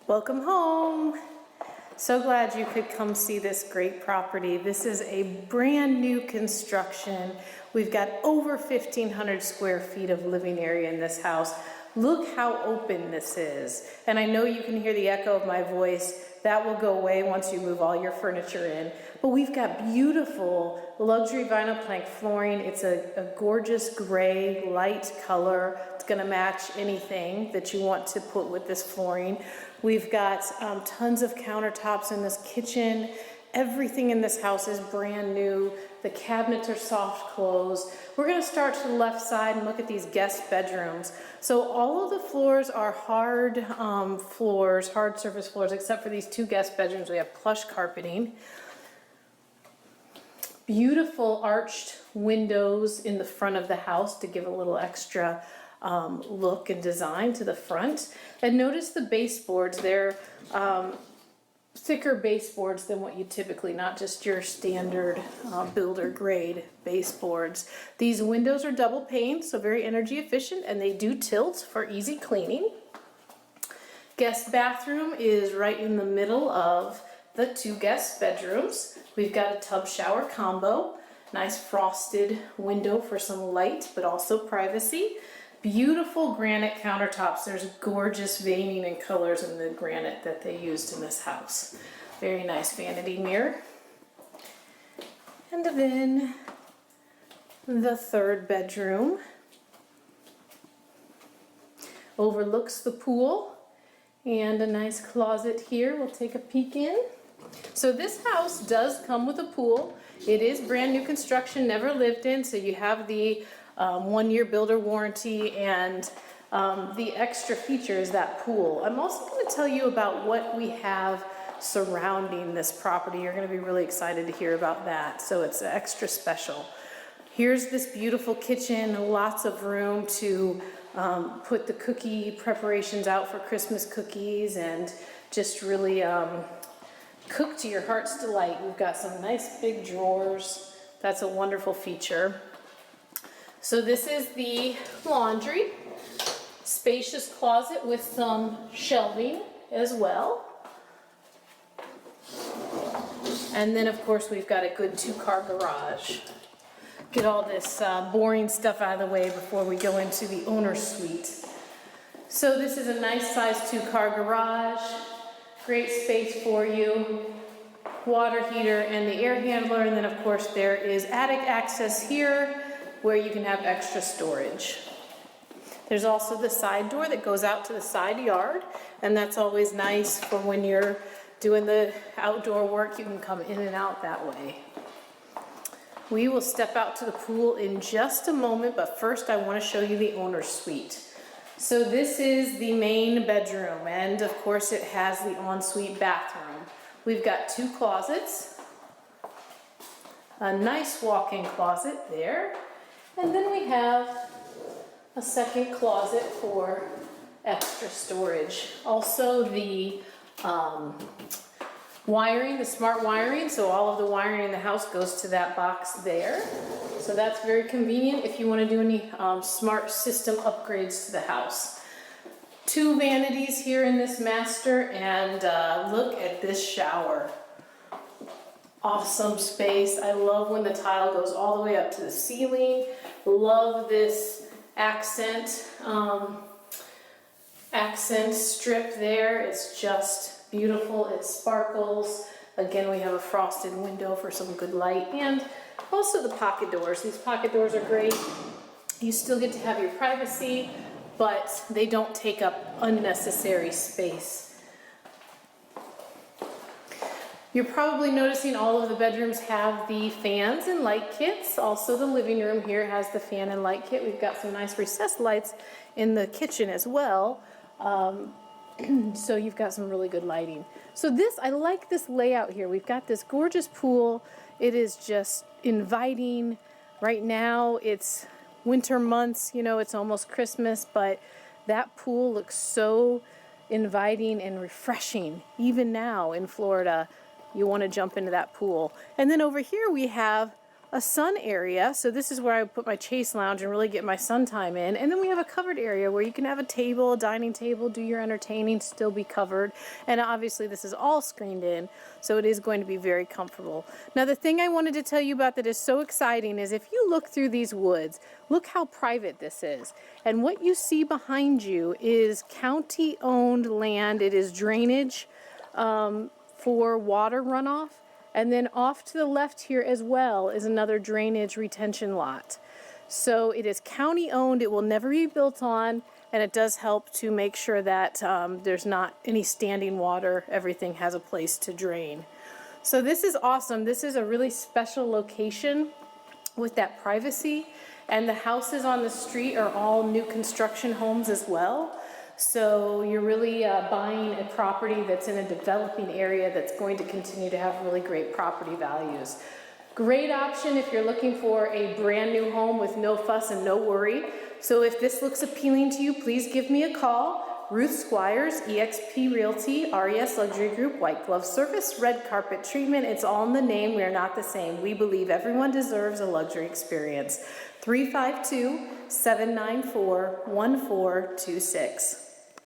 Welcome home. So glad you could come see this great property. This is a brand new construction. We've got over 1,500 square feet of living area in this house. Look how open this is. And I know you can hear the echo of my voice. That will go away once you move all your furniture in. But we've got beautiful luxury vinyl plank flooring. It's a gorgeous gray, light color. It's gonna match anything that you want to put with this flooring. We've got tons of countertops in this kitchen. Everything in this house is brand new. The cabinets are soft close. We're gonna start to the left side and look at these guest bedrooms. So all of the floors are hard floors, hard surface floors, except for these two guest bedrooms. We have plush carpeting. Beautiful arched windows in the front of the house to give a little extra look and design to the front. And notice the baseboards. They're thicker baseboards than what you typically, not just your standard builder grade baseboards. These windows are double pane, so very energy efficient, and they do tilt for easy cleaning. Guest bathroom is right in the middle of the two guest bedrooms. We've got a tub shower combo, nice frosted window for some light, but also privacy. Beautiful granite countertops. There's gorgeous veining and colors in the granite that they used in this house. Very nice vanity mirror. And then the third bedroom overlooks the pool and a nice closet here. We'll take a peek in. So this house does come with a pool. It is brand new construction, never lived in, so you have the 1-year builder warranty, and the extra feature is that pool. I'm also going to tell you about what we have surrounding this property. You're going to be really excited to hear about that, so it's extra special. Here's this beautiful kitchen, lots of room to put the cookie preparations out for Christmas cookies and just really cook to your heart's delight. We've got some nice big drawers. That's a wonderful feature. So this is the laundry, spacious closet with some shelving as well. And then of course we've got a good 2-car garage. Get all this boring stuff out of the way before we go into the owner's suite. So this is a nice size 2-car garage, great space for you, water heater and the air handler, and then of course there is attic access here, where you can have extra storage. There's also the side door that goes out to the side yard, and that's always nice for when you're doing the outdoor work. You can come in and out that way. We will step out to the pool in just a moment, but first I want to show you the owner's suite. So this is the main bedroom, and of course it has the ensuite bathroom. We've got 2 closets, a nice walk-in closet there, and then we have a second closet for extra storage. Also the wiring, the smart wiring, so all of the wiring in the house goes to that box there. So that's very convenient if you want to do any smart system upgrades to the house. 2 vanities here in this master, and look at this shower. Awesome space. I love when the tile goes all the way up to the ceiling. Love this accent strip there. It's just beautiful. It sparkles. Again, we have a frosted window for some good light, and also the pocket doors. These pocket doors are great. You still get to have your privacy, but they don't take up unnecessary space. You're probably noticing all of the bedrooms have the fans and light kits. Also, the living room here has the fan and light kit. We've got some nice recessed lights in the kitchen as well. So you've got some really good lighting. So I like this layout here. We've got this gorgeous pool. It is just inviting. Right now it's winter months, you know, it's almost Christmas, but that pool looks so inviting and refreshing. Even now in Florida, you want to jump into that pool. And then over here we have a sun area. So this is where I put my chase lounge and really get my sun time in. And then we have a covered area where you can have a table, a dining table, do your entertaining, still be covered. And obviously this is all screened in, so it is going to be very comfortable. Now the thing I wanted to tell you about that is so exciting is if you look through these woods, look how private this is. And what you see behind you is county-owned land. It is drainage for water runoff. And then off to the left here as well is another drainage retention lot. So it is county owned, it will never be built on, and it does help to make sure that there's not any standing water, everything has a place to drain. So this is awesome. This is a really special location with that privacy, and the houses on the street are all new construction homes as well. So you're really buying a property that's in a developing area that's going to continue to have really great property values. Great option if you're looking for a brand new home with no fuss and no worry. So if this looks appealing to you, please give me a call. Ruth Squires, eXp Realty, RES Luxury Group, White Glove Service, Red Carpet Treatment. It's all in the name. We are not the same. We believe everyone deserves a luxury experience. 352-794-1426.